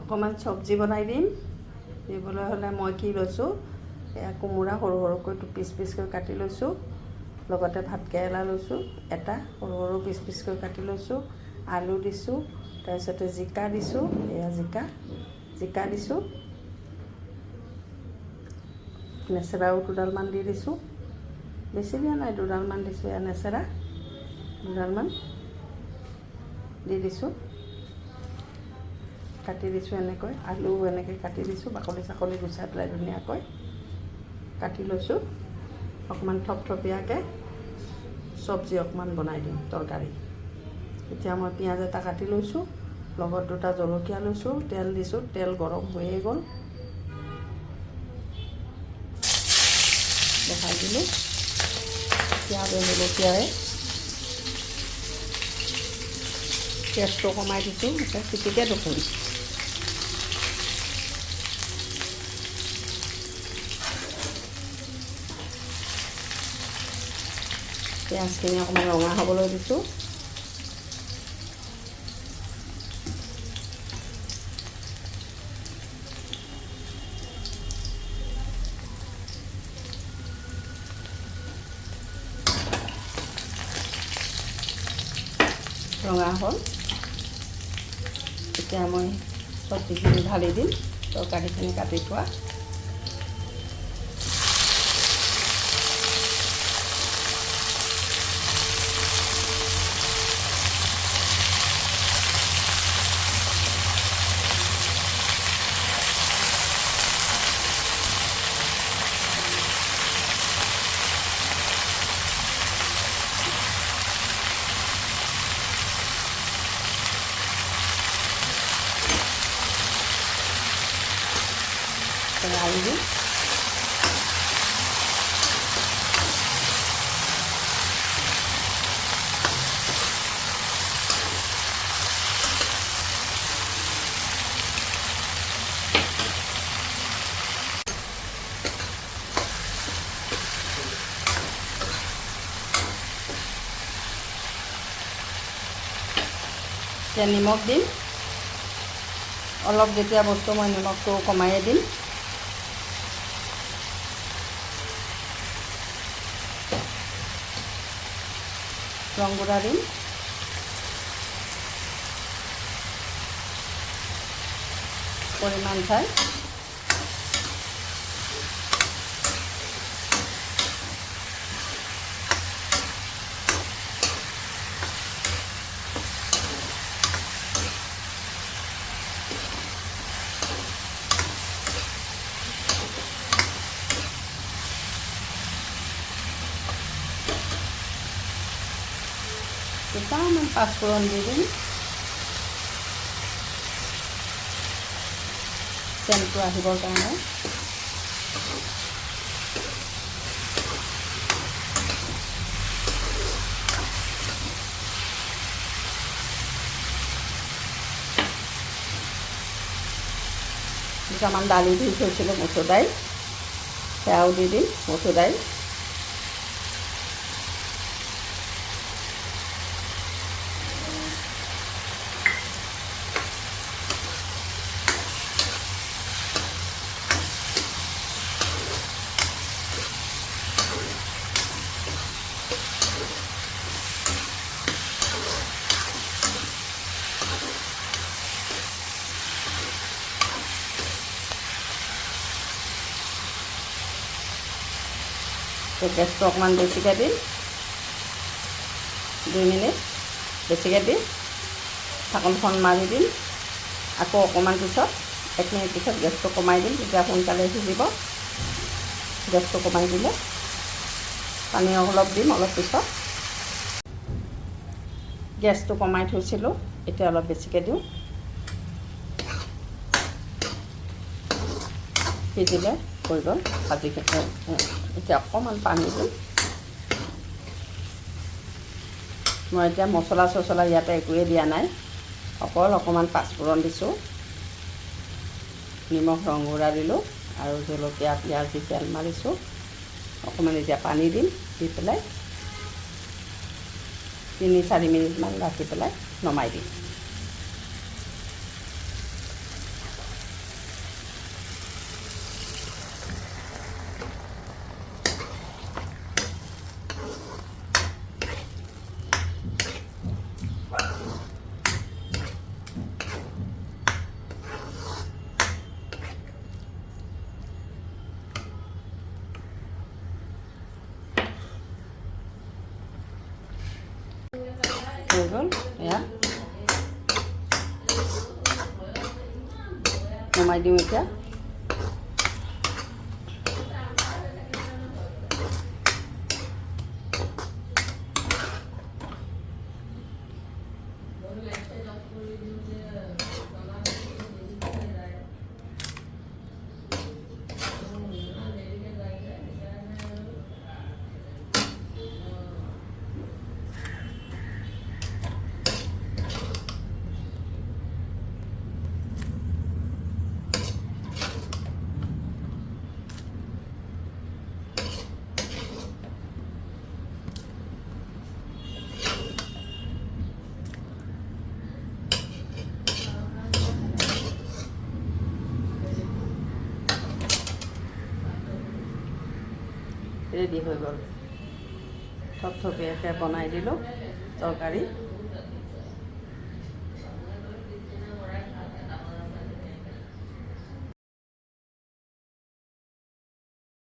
অকণমান চব্জি বনাই দিম। দিবলৈ হ'লে মই কি লৈছোঁ, এয়া কোমোৰা সৰু সৰুকৈ পিচ পিচকৈ কাটি লৈছোঁ, লগতে ভাতকেৰেলা লৈছোঁ এটা, সৰু সৰু পিচ পিচকৈ কাটি লৈছোঁ, আলু দিছোঁ, তাৰপিছতে জিকা দিছোঁ, এয়া জিকা দিছোঁ, নেচেৰাও দুডালমান দি দিছোঁ, বেছি দিয়া নাই, দুডালমান দিছোঁ, এয়া নেচেৰা দুডালমান দি দিছোঁ, কাটি দিছোঁ এনেকৈ, আলু এনেকৈ কাটি দিছোঁ, বাকলি চাকলি গুচাই পেলাই ধুনীয়াকৈ কাটি লৈছোঁ। অকণমান থপথপীয়াকৈ চব্জি অকণমান বনাই দিম, তৰকাৰী। এতিয়া মই পিঁয়াজ এটা কাটি লৈছোঁ, লগত দুটা জলকীয়া লৈছোঁ, তেল দিছোঁ, তেল গৰম হৈয়ে গ'ল, বহাই দিলোঁ। পিঁয়াজ আৰু জলকীয়াৰে গেছটো কমাই দিছোঁ, এতিয়া পিটিকে দেখোন। পিঁয়াজখিনি অকণমান ৰঙা হ'বলৈ দিছোঁ। ৰঙা হ'ল, এতিয়া মই চব্জিখিনি ঢালি দিম, তৰকাৰীখিনি কাটি থোৱা। আলু দিম, এতিয়া নিমখ দিম, অলপ যেতিয়া বস্তু মই নিমখটো কমায়ে দিম। ৰং গুড়া দিম, পৰিমাণ চাই। দুটামান পাঁচফোৰণ দি দিম, চেণ্টটো আহিবৰ কাৰণে। দুটামান দালি ধুই থৈছিলোঁ, মচুৰ দাইল, সেয়াও দি দিম, মচুৰ দাইল। তো গেছটো অকণমান বেছিকৈ দিম, 2 মিনিট বেছিকৈ দি ঢাকনখন মাৰি দিম। আকৌ অকণমান পিছত 1 মিনিট পিছত গেছটো কমাই দিম, তেতিয়া সোনকালে সিজিব। গেছটো কমাই দিলে পানী অলপ দিম, অলপ পিছত। গেছটো কমাই থৈছিলোঁ, এতিয়া অলপ বেছিকৈ দিওঁ, সিজিলে হৈ গ'ল ভাজি। এতিয়া অকণমান পানী দিম। মই এতিয়া মছলা চছলা ইয়াতে একোৱেই দিয়া নাই, অকল অকণমান পাঁচফোৰণ দিছোঁ, নিমখ ৰং গুড়া দিলোঁ, আৰু জলকীয়া পিঁয়াজ দি তেল মাৰিছোঁ। অকণমান এতিয়া পানী দিম, দি পেলাই 3-4 মিনিটমান ৰাখি পেলাই নমাই দিম। হৈ গ'ল এয়া নমাই দিওঁ এতিয়া ৰেডি হৈ গ'ল থপথপীয়াকৈ বনাই দিলোঁ তৰকাৰী